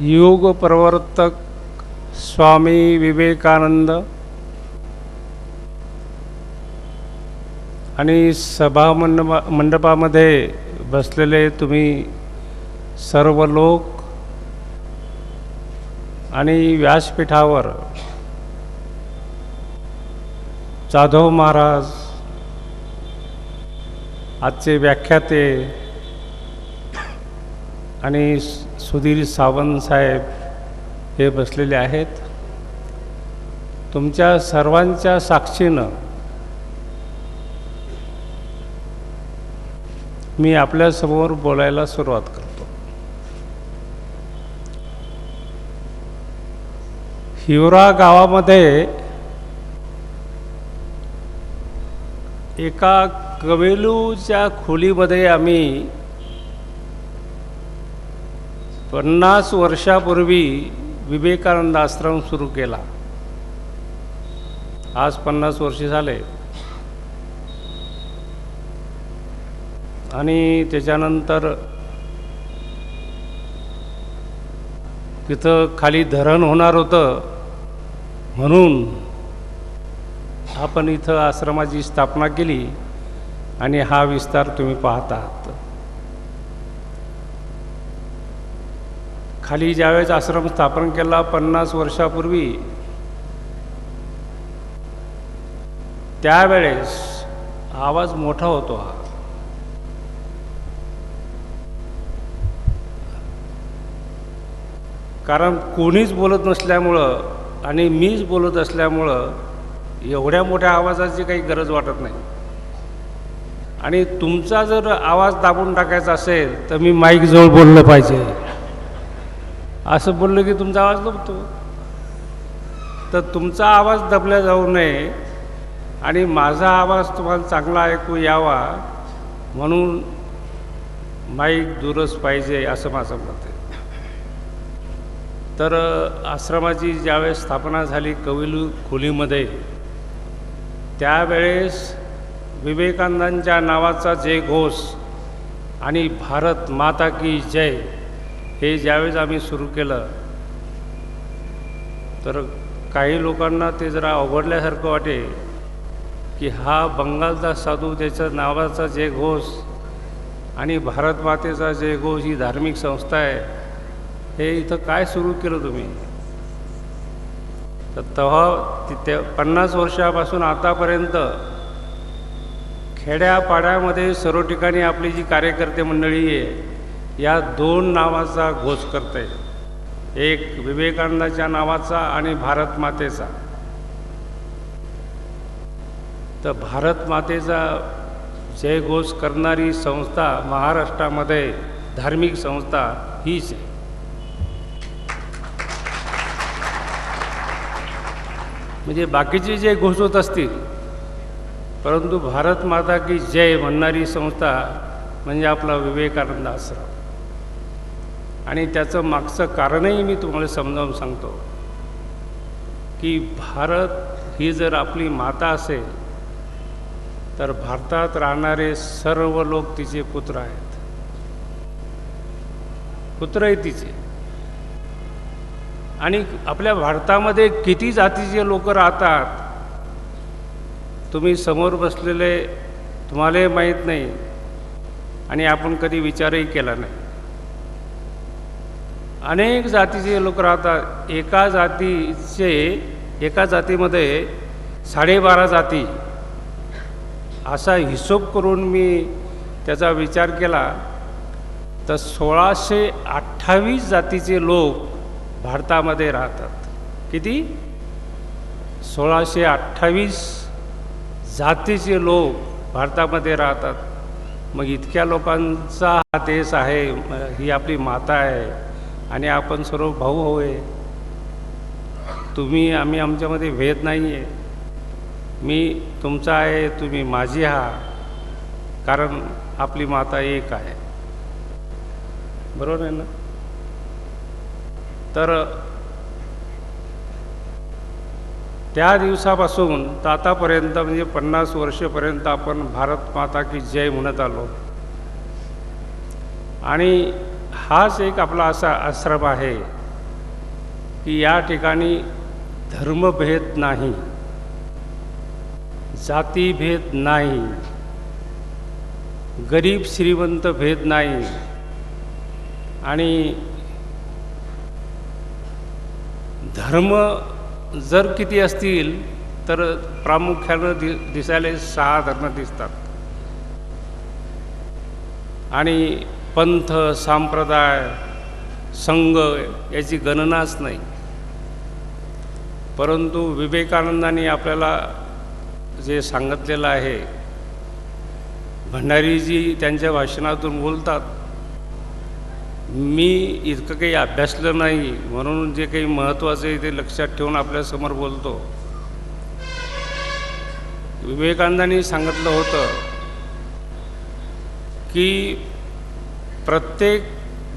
योग प्रवर्तक स्वामी विवेकानंद आणि मंडपामध्ये बसलेले तुम्ही सर्व लोक आणि व्यासपीठावर जाधव महाराज, आजचे व्याख्याते आणि सुधीर सावंत साहेब हे बसलेले आहेत. तुमच्या सर्वांच्या साक्षीनं मी आपल्यासमोर बोलायला सुरुवात करतो. हिवरा गावामध्ये एका कवेलूच्या खोलीमध्ये आम्ही 50 वर्षापूर्वी विवेकानंद आश्रम सुरू केला. आज 50 वर्ष झाले. आणि त्याच्यानंतर तिथं खाली धरण होणार होतं म्हणून आपण इथं आश्रमाची स्थापना केली आणि हा विस्तार तुम्ही पाहत आहात. खाली ज्यावेळेस आश्रम स्थापन केला 50 वर्षापूर्वी, त्यावेळेस आवाज मोठा होतो. हा कारण कोणीच बोलत नसल्यामुळं आणि मीच बोलत असल्यामुळं एवढ्या मोठ्या आवाजाची काही गरज वाटत नाही. आणि तुमचा जर आवाज दाबून टाकायचा असेल तर मी माईकजवळ बोललं पाहिजे. असं बोललं की तुमचा आवाज दबतो. तर तुमचा आवाज दबला जाऊ नये आणि माझा आवाज तुम्हाला चांगला ऐकू यावा म्हणून माईक दूरच पाहिजे असं माझं मत आहे. तर आश्रमाची ज्यावेळेस स्थापना झाली कवेलू खोलीमध्ये, त्यावेळेस विवेकानंदांच्या नावाचा जयघोष आणि भारत माता की जय हे ज्यावेळेस आम्ही सुरू केलं तर काही लोकांना ते जरा अवघडल्यासारखं वाटे की हा बंगालचा साधू त्याच्या नावाचा जयघोष आणि भारत मातेचा जयघोष ही धार्मिक संस्था आहे, हे इथं काय सुरू केलं तुम्ही. तर तेव्हा 50 वर्षापासून आतापर्यंत खेड्यापाड्यामध्ये सर्व ठिकाणी आपली जी कार्यकर्ते मंडळी आहे या 2 नावाचा घोष करते. एक विवेकानंदाच्या नावाचा आणि भारत मातेचा. तर भारत मातेचा जयघोष करणारी संस्था महाराष्ट्रामध्ये धार्मिक संस्था हीच आहे. म्हणजे बाकीचे जे घोष होत असतील, परंतु भारत माता की जय म्हणणारी संस्था म्हणजे आपला विवेकानंद आश्रम. आणि त्याचं मागचं कारणही मी तुम्हाला समजावून सांगतो की भारत ही जर आपली माता असेल तर भारतात राहणारे सर्व लोक तिचे पुत्र आहेत. पुत्र आहे तिचे. आणि आपल्या भारतामध्ये किती जातीचे लोक राहतात तुम्ही समोर बसलेले तुम्हालाही माहीत नाही आणि आपण कधी विचारही केला नाही. अनेक जातीचे लोक राहतात. एका जातीमध्ये 12.5 जाती असा हिशोब करून मी त्याचा विचार केला तर 1628 जातीचे लोक भारतामध्ये राहतात. किती? 1628 जातीचे लोक भारतामध्ये राहतात. मग इतक्या लोकांचा हा देश आहे, ही आपली माता आहे आणि आपण सर्व भाऊ होय. तुम्ही आम्ही आमच्यामध्ये भेद नाही आहे. मी तुमचा आहे, तुम्ही माझी आहात, कारण आपली माता एक आहे. बरोबर आहे ना? तर त्या दिवसापासून तर आतापर्यंत म्हणजे 50 वर्षापर्यंत आपण भारत माता की जय म्हणत आलो. आणि हाच एक आपला असा आश्रम आहे की या ठिकाणी धर्मभेद नाही, जातीभेद नाही, गरीब श्रीमंत भेद नाही आणि धर्म जर किती असतील तर प्रामुख्यानं दिसायला 6 धर्म दिसतात आणि पंथ, संप्रदाय, संघ याची गणनाच नाही. परंतु विवेकानंदांनी आपल्याला जे सांगितलेलं आहे, भंडारीजी त्यांच्या भाषणातून बोलतात, मी इतकं काही अभ्यासलं नाही म्हणून जे काही महत्त्वाचं आहे ते लक्षात ठेवून आपल्यासमोर बोलतो. विवेकानंदांनी सांगितलं होतं की प्रत्येक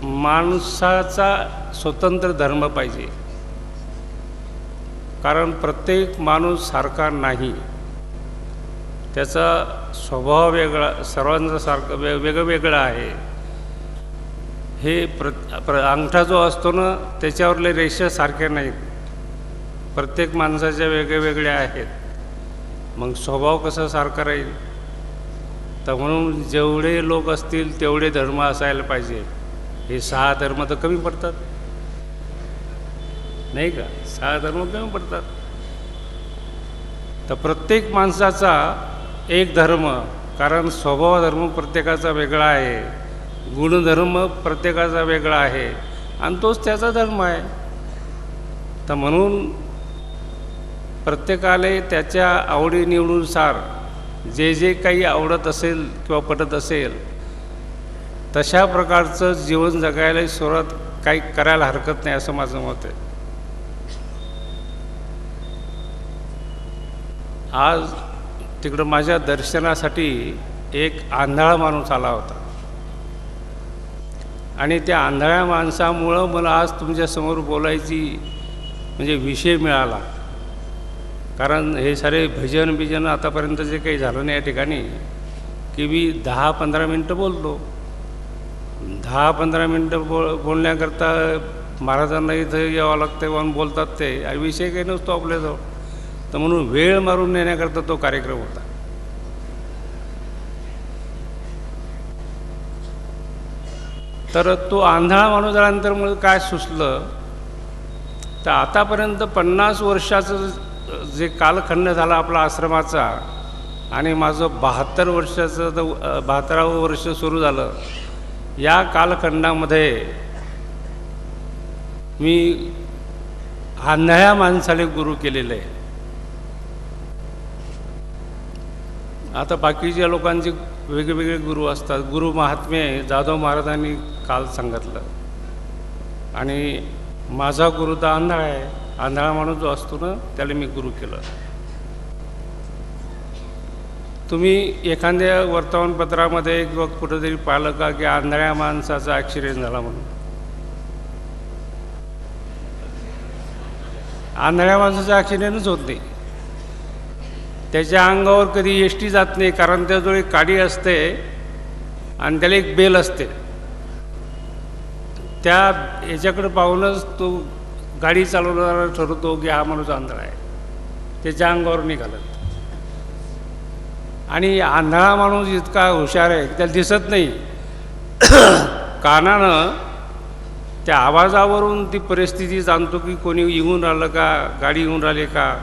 माणसाचा स्वतंत्र धर्म पाहिजे, कारण प्रत्येक माणूस सारखा नाही, त्याचा स्वभाव वेगळा, सर्वांचा सारखं वेगळं वेगळं आहे. हे अंगठा जो असतो ना त्याच्यावरले रेषा सारख्या नाहीत, प्रत्येक माणसाच्या वेगळ्या आहेत. मग स्वभाव कसा सारखा राहील? तर म्हणून जेवढे लोक असतील तेवढे धर्म असायला पाहिजे. हे 6 धर्म तर कमी पडतात नाही का? 6 धर्म कमी पडतात. तर प्रत्येक माणसाचा एक धर्म, कारण स्वभाव धर्म प्रत्येकाचा वेगळा आहे, गुणधर्म प्रत्येकाचा वेगळा आहे आणि तोच त्याचा धर्म आहे. तर म्हणून प्रत्येकाला त्याच्या आवडीनिवडीनुसार जे जे काही आवडत असेल किंवा पटत असेल तशा प्रकारचं जीवन जगायला सुरुवात काही करायला हरकत नाही, असं माझं मत आहे. आज तिकडं माझ्या दर्शनासाठी एक आंधळा माणूस आला होता आणि त्या आंधळ्या माणसामुळं मला आज तुमच्यासमोर बोलायची म्हणजे विषय मिळाला. कारण हे सारे भजन आतापर्यंत जे काही झालं नाही या ठिकाणी, की मी 10-15 मिनटं बोलतो. 10-15 मिनटं बोलण्याकरता महाराजांना इथं यावं लागतं म्हणून बोलतात ते, आणि विषय काही नसतो आपल्याजवळ. तर म्हणून वेळ मारून नेण्याकरता तो कार्यक्रम होता. तर तो आंधळा माणूस झाल्यानंतर मला काय सुचलं, तर आतापर्यंत 50 वर्षाचं जे कालखंड झाला आपला आश्रमाचा, आणि माझं 72 वर्षाचं 72वं वर्ष सुरू झालं. या कालखंडामध्ये मी आंधळ्या माणसाला गुरु केलेलं आहे. आता बाकीच्या लोकांचे वेगवेगळे गुरु असतात. गुरु महात्म्य जाधव महाराजांनी काल सांगितलं, आणि माझा गुरु तर आंधळा आहे. आंधळा माणूस जो असतो ना त्याला मी गुरु केलं. तुम्ही एखाद्या वर्तमानपत्रामध्ये किंवा कुठंतरी पाहिलं का की आंधळ्या माणसाचा ॲक्सिडेंट झाला म्हणून? आंधळ्या माणसाचा ॲक्सिडेंटच होत नाही. त्याच्या अंगावर कधी एसटी जात नाही, कारण त्याजवळ एक काडी असते आणि त्याला एक बेल असते. त्या याच्याकडे पाहूनच तो गाडी चालवणारा ठरवतो की हा माणूस आंधळा आहे, त्याच्या अंगावर नाही घालत. आणि आंधळा माणूस इतका हुशार आहे की त्याला दिसत नाही, कानानं त्या आवाजावरून ती परिस्थिती जाणतो की कोणी येऊन राहिलं का, गाडी येऊन राहिली का.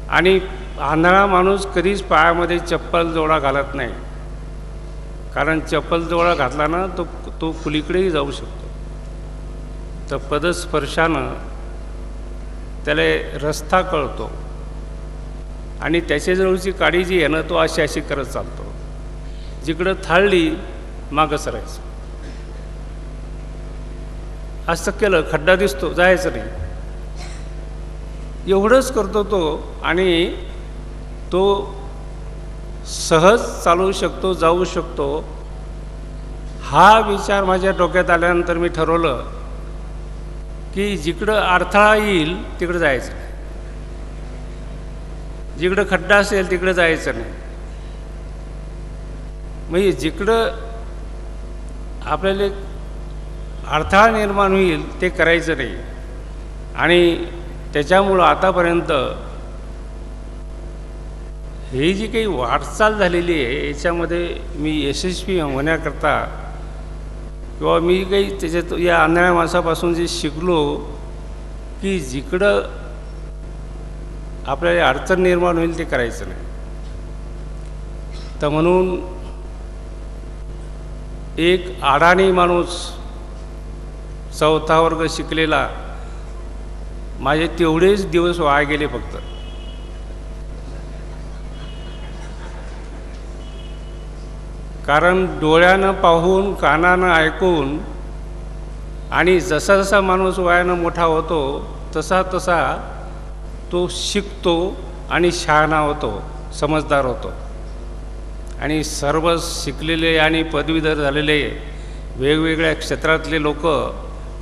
आणि आंधळा माणूस कधीच पायामध्ये चप्पल जोडा घालत नाही, कारण चप्पल जोडा घातला ना तो कुलीकडेही जाऊ शकतो. तर पदस्पर्शानं त्याला रस्ता कळतो, आणि त्याच्याजवळची काडी जी आहे ना तो अशी करत चालतो. जिकडं थाळली मागं सरायचं. असं केलं खड्डा दिसतो जायचं नाही, एवढंच करतो तो. आणि तो सहज चालवू शकतो, जाऊ शकतो. हा विचार माझ्या डोक्यात आल्यानंतर मी ठरवलं की जिकडं अडथळा येईल तिकडं जायचं नाही, जिकडं खड्डा असेल तिकडं जायचं नाही. म्हणजे जिकडं आपल्याला अडथळा निर्माण होईल ते करायचं नाही. आणि त्याच्यामुळं आतापर्यंत ही जी काही वाटचाल झालेली आहे याच्यामध्ये मी यशस्वी होण्याकरता किंवा मी काही त्याच्यात या आंधळ्या माणसापासून जे शिकलो की जिकडं आपल्याला अडचण निर्माण होईल ते करायचं नाही. तर म्हणून एक अडाणी माणूस 4था वर्ग शिकलेला माझे तेवढेच दिवस वाया गेले फक्त. कारण डोळ्यानं पाहून कानानं ऐकून आणि जसा जसा माणूस वयानं मोठा होतो तसा तसा तो शिकतो आणि शहाणा होतो, समजदार होतो. आणि सर्व शिकलेले आणि पदवीधर झालेले वेगवेगळ्या क्षेत्रातले लोक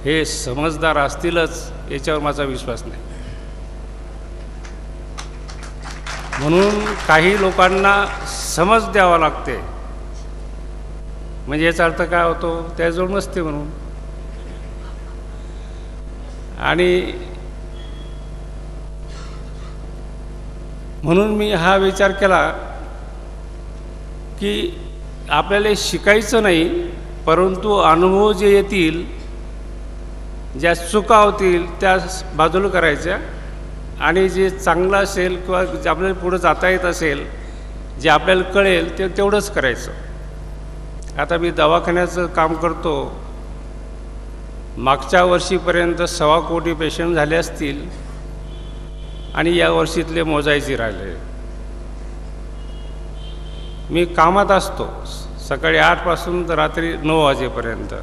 हे समजदार असतीलच याच्यावर माझा विश्वास नाही. म्हणून काही लोकांना समज द्यावा लागते. म्हणजे याचा अर्थ काय होतो, त्याजवळ नसते म्हणून. आणि म्हणून मी हा विचार केला की आपल्याला शिकायचं नाही, परंतु अनुभव जे येतील, ज्या चुका होतील त्या बाजूला करायच्या आणि जे चांगलं असेल किंवा जे आपल्याला पुढं जाता येत असेल, जे आपल्याला कळेल ते तेवढंच करायचं. आता मी दवाखान्याचं काम करतो. मागच्या वर्षीपर्यंत 1.25 कोटी पेशंट झाले असतील आणि या वर्षीतले मोजायचे राहिले. मी कामात असतो सकाळी 8 पासून तर रात्री 9 वाजेपर्यंत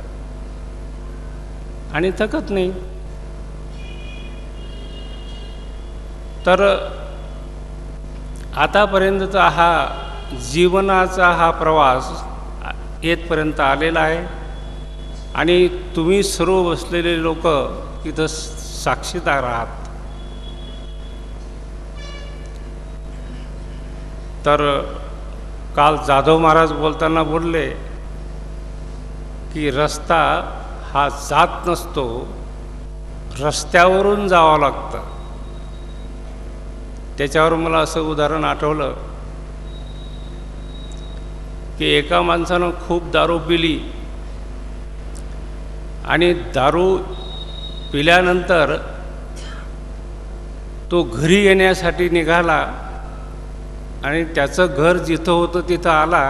आणि थकत नाही. तर आतापर्यंतचा हा जीवनाचा हा प्रवास येथपर्यंत आलेला आहे आणि तुम्ही सर्व बसलेले लोक इथं साक्षीदार आहात. तर काल जाधव महाराज बोलताना बोलले की रस्ता हा जात नसतो, रस्त्यावरून जावं लागतं. त्याच्यावर मला असं उदाहरण आठवलं की एका माणसानं खूप दारू पिली आणि दारू पिल्यानंतर तो घरी येण्यासाठी निघाला आणि त्याचं घर जिथं होतं तिथं आला.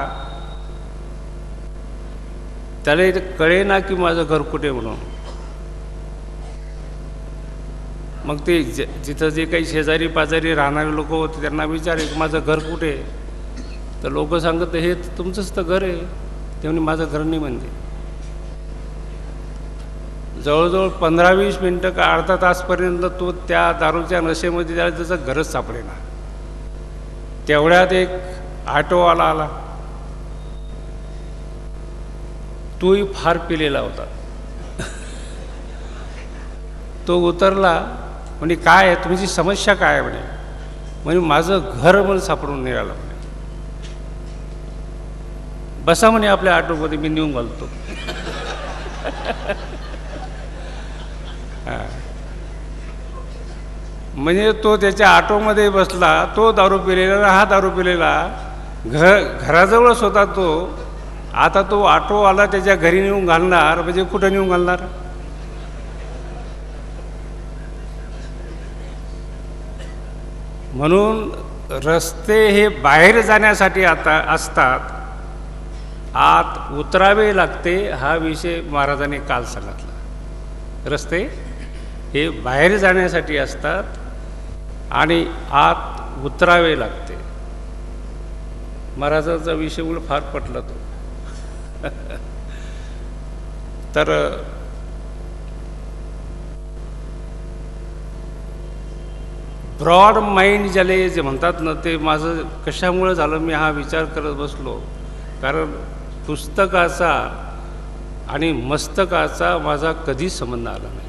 त्याला कळेना की माझं घर कुठे म्हणून. मग ते जिथं जे काही शेजारी पाजारी राहणारे लोक होते त्यांना विचारले की माझं घर कुठे. तर लोक सांगत हे तुमचंच तर घर आहे. ते म्हणे माझं घर नाही म्हणते. जवळजवळ 15-20 मिनटं का अर्धा तासपर्यंत तो त्या दारूच्या नशेमध्ये त्याला त्याचं घरच सापडेना. तेवढ्यात एक ऑटोवाला आला. तोही फार पिलेला होता. तो उतरला. म्हणजे काय आहे तुमची समस्या काय आहे म्हणजे माझं घर मला सापडून निघालं म्हणे. बसा म्हणे आपल्या ऑटोमध्ये, मी नेऊन घालतो. म्हणजे तो त्याच्या ऑटोमध्ये बसला. तो दारू पिलेला, हा दारू पिलेला. घराजवळच होता तो. आता तो ऑटोवाला त्याच्या घरी नेऊन घालणार म्हणजे कुठं नेऊन घालणार. म्हणून रस्ते हे बाहेर जाण्यासाठी आता असतात, आत उतरावे लागते. हा विषय महाराजांनी काल सांगितला. रस्ते हे बाहेर जाण्यासाठी असतात आणि आत उतरावे लागते. महाराजांचा विषय मला फार पटला तो. तर ब्रॉड माइंड ज्याला जे म्हणतात ना, ते माझं कशामुळे झालं मी हा विचार करत बसलो. कारण पुस्तकाचा आणि मस्तकाचा माझा कधीच संबंध आला नाही.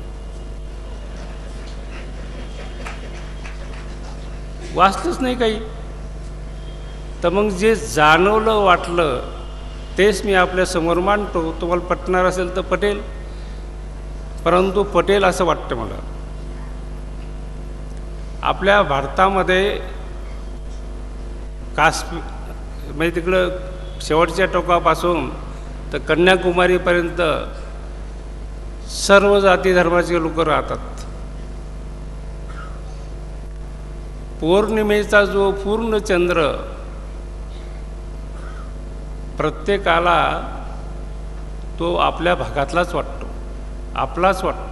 वाचलंच नाही काही. तर मग जे जाणवलं वाटलं तेच मी आपल्या समोर मांडतो. तुम्हाला पटणार असेल तर पटेल, परंतु पटेल असं वाटतं मला. आपल्या भारतामध्ये म्हणजे तिकडं शेवटच्या टोकापासून तर कन्याकुमारीपर्यंत सर्व जाती धर्माचे लोक राहतात. पौर्णिमेचा जो पूर्ण चंद्र प्रत्येकाला तो आपल्या भागातलाच वाटतो, आपलाच वाटतो.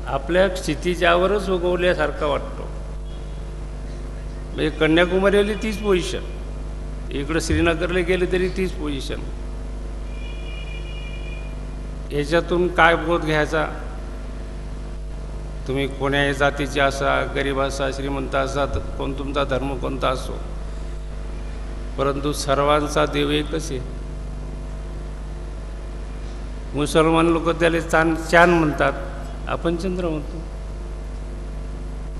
आपल्या क्षितिजावरच उगवल्यासारखा वाटतो. म्हणजे कन्याकुमारीला तीच पोझिशन, इकडं श्रीनगरला गेले तरी तीच पोझिशन. याच्यातून काय बोध घ्यायचा? तुम्ही कोण्याही जातीचे असा, गरीब असा, श्रीमंत असा, कोण तुमचा धर्म कोणता असो, परंतु सर्वांचा देव एकच आहे. मुसलमान लोक त्याला चांद म्हणतात, आपण चंद्र म्हणतो.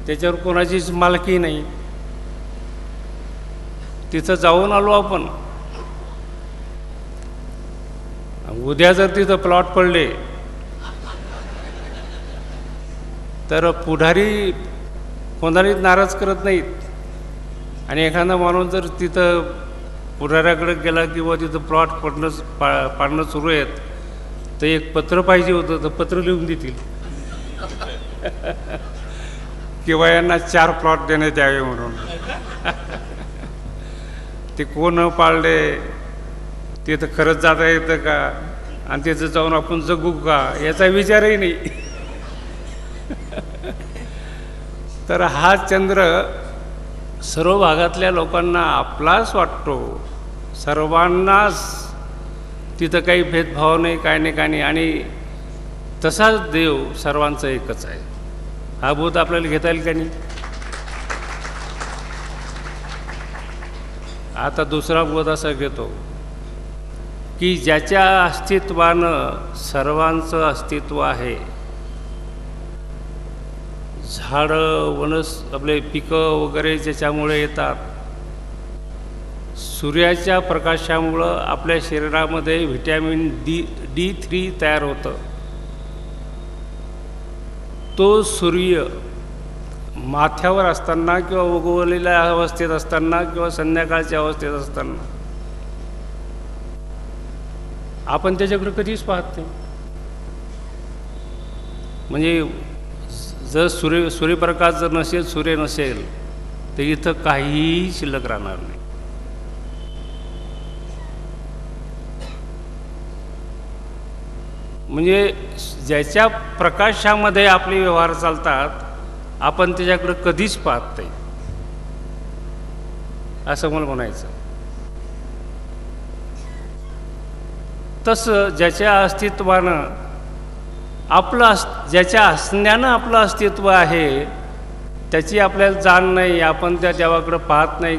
त्याच्यावर कोणाचीच मालकी नाही. तिथं जाऊन आलो आपण. उद्या जर तिथं प्लॉट पडले तर पुढारी कोणालाच नाराज करत नाहीत. आणि एखादा माणूस जर तिथं पुढाऱ्याकडे गेला किंवा तिथं प्लॉट पाडणं सुरू आहेत तर एक पत्र पाहिजे होतं, तर पत्र लिहून देतील किंवा यांना 4 प्लॉट देण्यात यावे म्हणून. ते कोण पाळले, तिथं खरंच जाता येतं का, आणि तिथं जाऊन आपण जगू का, याचा विचारही नाही. तर हा चंद्र सर्व भागातल्या लोकांना आपलाच वाटतो. सर्वांनाच तिथं काही भेदभाव नाही, काय नाही, काय नाही. आणि तसाच देव सर्वांचा एकच आहे. हा बोध आपल्याला घेता येईल का नाही? आता दुसरा बोध असा घेतो की ज्याच्या अस्तित्वानं सर्वांचं अस्तित्व आहे. झाडं, आपले पिकं वगैरे ज्याच्यामुळे येतात. सूर्याच्या प्रकाशामुळं आपल्या शरीरामध्ये व्हिटॅमिन D3 तयार होतं. तो सूर्य माथ्यावर असताना किंवा उगवलेल्या अवस्थेत असताना किंवा संध्याकाळच्या अवस्थेत असताना आपण त्याच्याकडे कधीच पाहत नाही. म्हणजे जर सूर्यप्रकाश जर नसेल, सूर्य नसेल, तर इथं काहीही शिल्लक राहणार नाही. म्हणजे ज्याच्या प्रकाशामध्ये आपले व्यवहार चालतात आपण त्याच्याकडे कधीच पाहत नाही, असं मला म्हणायचं. तसं ज्याच्या अस्तित्वानं ज्याच्या असण्यानं आपलं अस्तित्व आहे त्याची आपल्याला जाण नाही, आपण त्या देवाकडे पाहत नाही,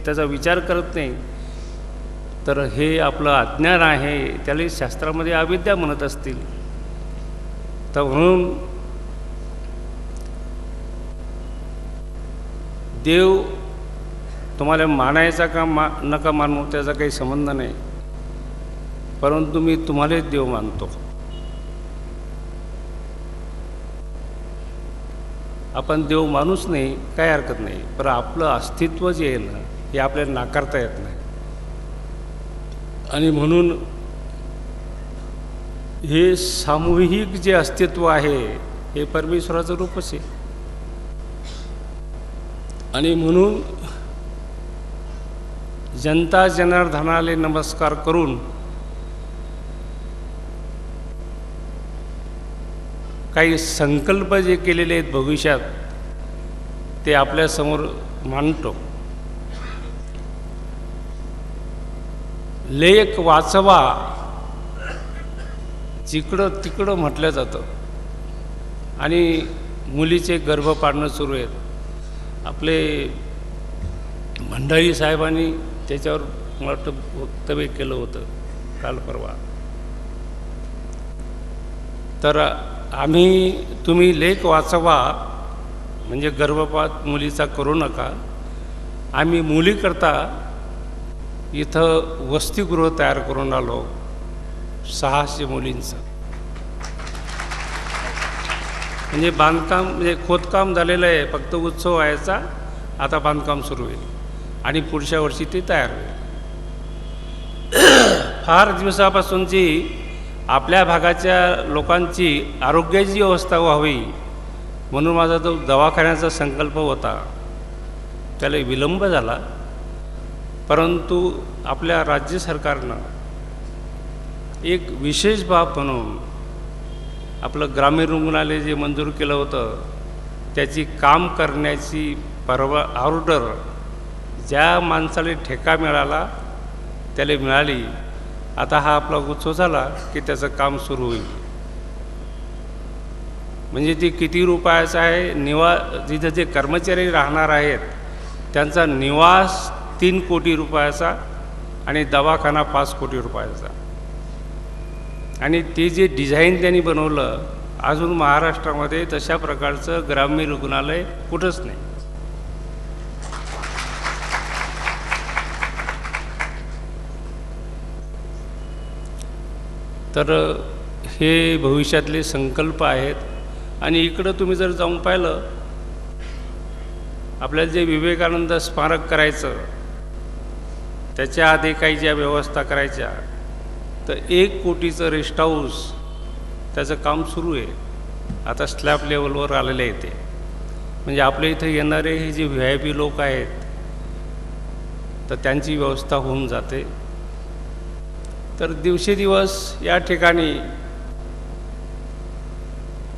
त्याचा विचार करत नाही, तर हे आपलं अज्ञान आहे. त्याला शास्त्रामध्ये अविद्या म्हणत असतील. तर म्हणून देव तुम्हाला मानायचा का नका मानू त्याचा काही संबंध नाही, परंतु मी तुम्हालाच देव मानतो. आपण देव माणूस नाही, काय हरकत नाही, पण आपलं अस्तित्व जे आहे ना हे आपल्याला नाकारता येत नाही. आणि म्हणून हे सामूहिक जे अस्तित्व आहे हे परमेश्वराचं रूपच आहे. आणि म्हणून जनता जनार्दनाला नमस्कार करून काही संकल्प जे केलेले आहेत भविष्यात ते आपल्यासमोर मांडतो. लेख वाचवा जिकडं तिकडं म्हटलं जातं. आणि मुलीचे गर्भ पाडणं सुरू आहेत. आपले भंडारी साहेबांनी त्याच्यावर मला वाटतं वक्तव्य केलं होतं काल परवा. तर तुम्ही लेख वाचवा म्हणजे गर्भपात मुलीचा करू नका. आम्ही मुलीकरता इथं वसतिगृह तयार करून आलो 600 मुलींचं. म्हणजे बांधकाम म्हणजे खोदकाम झालेलं आहे, फक्त उत्सव व्हायचा, आता बांधकाम सुरू होईल आणि पुढच्या वर्षी ते तयार होईल. फार दिवसापासूनची आपल्या भागाच्या लोकांची आरोग्याची व्यवस्था व्हावी म्हणून माझा जो दवाखान्याचा संकल्प होता त्याला विलंब झाला. परंतु आपल्या राज्य सरकारनं एक विशेष बाब म्हणून आपलं ग्रामीण रुग्णालय जे मंजूर केलं होतं त्याची काम करण्याची ऑर्डर ज्या माणसाला ठेका मिळाला त्याला मिळाली. आता हा आपला उत्सव झाला की त्याचं काम सुरू होईल. म्हणजे ते किती रुपयाचं आहे, जिथं जे कर्मचारी राहणार आहेत त्यांचा निवास 3 कोटी रुपयाचा आणि दवाखाना 5 कोटी रुपयाचा. आणि ते जे डिझाईन त्यांनी बनवलं, अजून महाराष्ट्रामध्ये तशा प्रकारचं ग्रामीण रुग्णालय कुठंच नाही. तर हे भविष्यातले संकल्प आहेत. आणि इकडं तुम्ही जर जाऊन पाहिलं, आपल्याला जे विवेकानंद स्मारक करायचं त्याच्या आधी काही ज्या व्यवस्था करायच्या, तर 1 कोटीचं रेस्ट हाऊस त्याचं काम सुरू आहे. आता स्लॅब लेवलवर आलेले आहे ते. म्हणजे आपल्या इथं येणारे हे जे VIP लोक आहेत तर त्यांची व्यवस्था होऊन जाते. तर दिवसेदिवस या ठिकाणी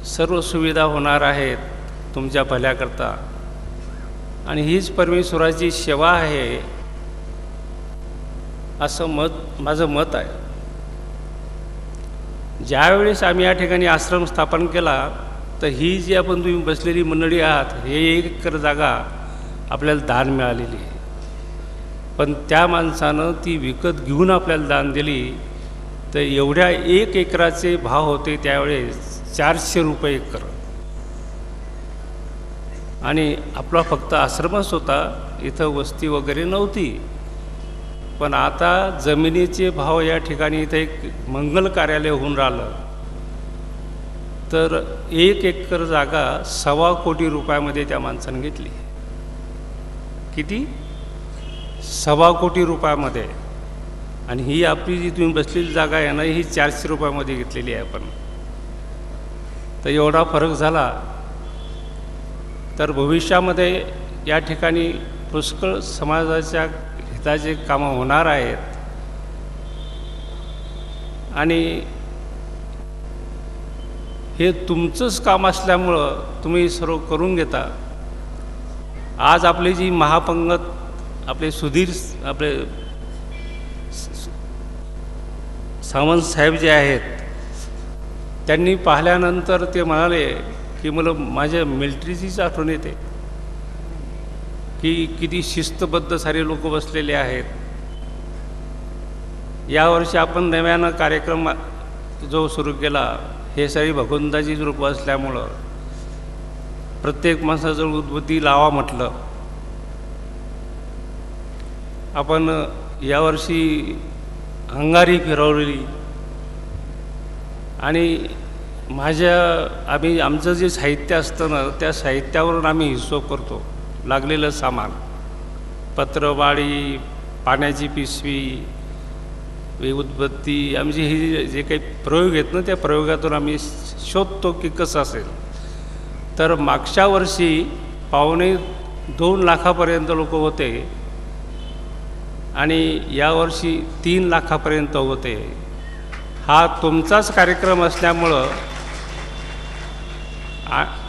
सर्व सुविधा होणार आहेत तुमच्या भल्याकरता. आणि हीच परमेश्वराची सेवा आहे असं माझं मत आहे. ज्यावेळेस आम्ही या ठिकाणी आश्रम स्थापन केला तर ही जी आपण तुम्ही बसलेली मंडळी आहात, हे 1 एकर जागा आपल्याला दान मिळालेली आहे. पण त्या माणसानं ती विकत घेऊन आपल्याला दान दिली. तर एवढ्या 1 एकराचे भाव होते त्यावेळेस 400 रुपये एकर. आणि आपला फक्त आश्रमच होता, इथं वस्ती वगैरे नव्हती. पण आता जमिनीचे भाव या ठिकाणी इथं एक मंगल कार्यालय होऊन राहिलं. तर 1 एकर जागा 1.25 कोटी रुपयामध्ये त्या माणसानं घेतली. किती? 1.25 कोटी रुपयामध्ये. आणि ही आपली जी तुम्ही बसलेली जागा आहे ना, ही 400 रुपयामध्ये घेतलेली आहे आपण. तर एवढा फरक झाला. तर भविष्यामध्ये या ठिकाणी पुष्कळ समाजाच्या हिताचे कामं होणार आहेत. आणि हे तुमचंच काम असल्यामुळं तुम्ही सर्व करून घेता. आज आपली जी महापंगत आपले आपले सावंत साहेब जे आहेत, त्यांनी पाहिल्यानंतर ते म्हणाले की मला माझ्या मिलिटरीचीच आठवण येते की किती शिस्तबद्ध सारे लोक बसलेले आहेत. यावर्षी आपण नव्यानं कार्यक्रम जो सुरू केला, हे सारी भगवंताचीच रूपं असल्यामुळं प्रत्येक माणसाजवळ उद्बत्ती लावा म्हटलं. आपण यावर्षी अंगारी फिरवलेली. आणि आमचं जे साहित्य असतं ना, त्या साहित्यावरून आम्ही हिशोब करतो. लागलेलं सामान, पत्रवाळी, पाण्याची पिशवी, उदबत्ती, आमचे हे जे काही प्रयोग आहेत ना, त्या प्रयोगातून आम्ही शोधतो की कसं असेल. तर मागच्या वर्षी 2.25 लाखापर्यंत लोक होते आणि यावर्षी 3 लाखापर्यंत होते. हा तुमचाच कार्यक्रम असल्यामुळं,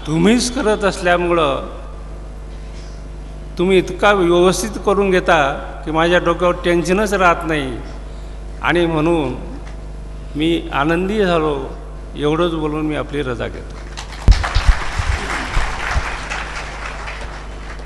तुम्हीच करत असल्यामुळं तुम्ही इतका व्यवस्थित करून घेता की माझ्या डोक्यावर टेन्शनच राहत नाही. आणि म्हणून मी आनंदी झालो. एवढंच बोलून मी आपली रजा घेतो.